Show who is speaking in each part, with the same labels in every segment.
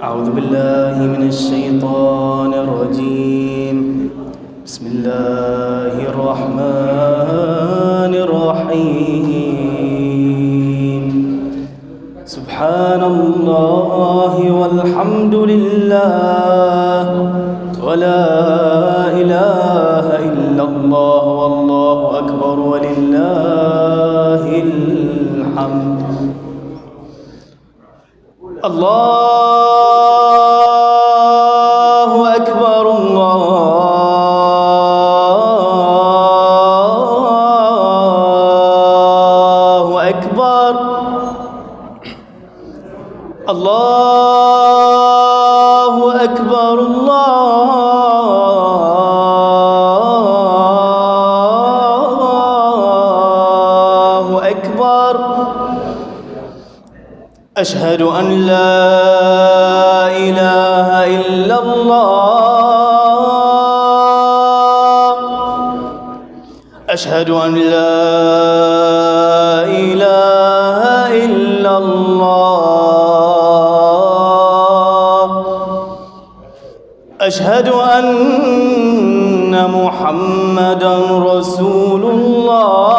Speaker 1: أعوذ بالله من الشيطان الرجيم. بسم الله الرحمن الرحيم. سبحان الله والحمد لله ولا إله إلا الله والله أكبر ولله الحمد. الله أكبر الله أكبر. الله أكبر الله أكبر. أشهد أن لا إله إلا الله. أشهد أن لا إله إلا الله. أشهد أن محمدًا رسول الله.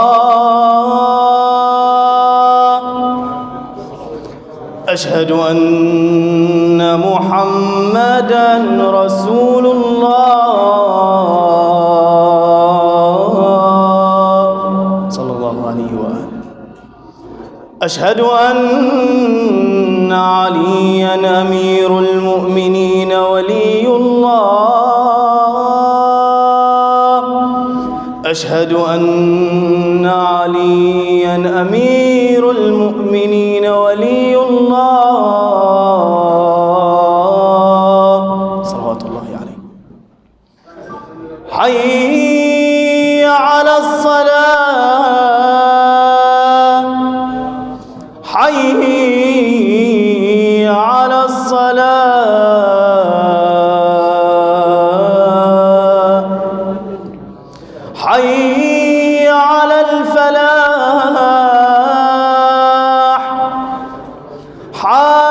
Speaker 1: أشهد أن محمدًا رسول الله صلى الله عليه وآله. أشهد أن عليًا أمير المؤمنين ولي الله. أشهد أن عليًا أمير المؤمنين ولي الله صلوات الله عليه. حي على الصلاة. حي على الصلاة. حي على الفلاح. حي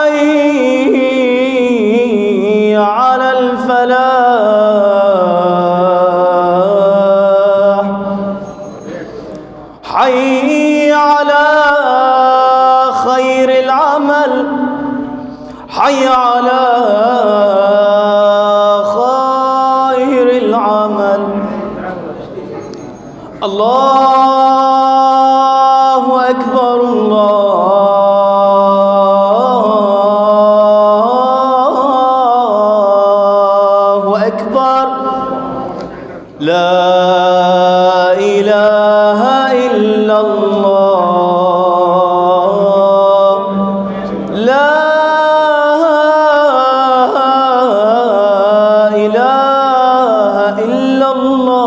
Speaker 1: على الفلاح. حي على خير العمل. حي على خير العمل. الله أكبر الله أكبر. لا إله إلا الله. لا إله إلا الله.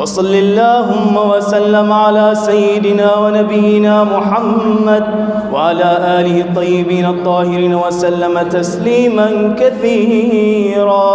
Speaker 1: وصل اللهم وسلم على سيدنا ونبينا محمد وعلى آله الطيبين الطاهرين وسلم تسليما كثيرا.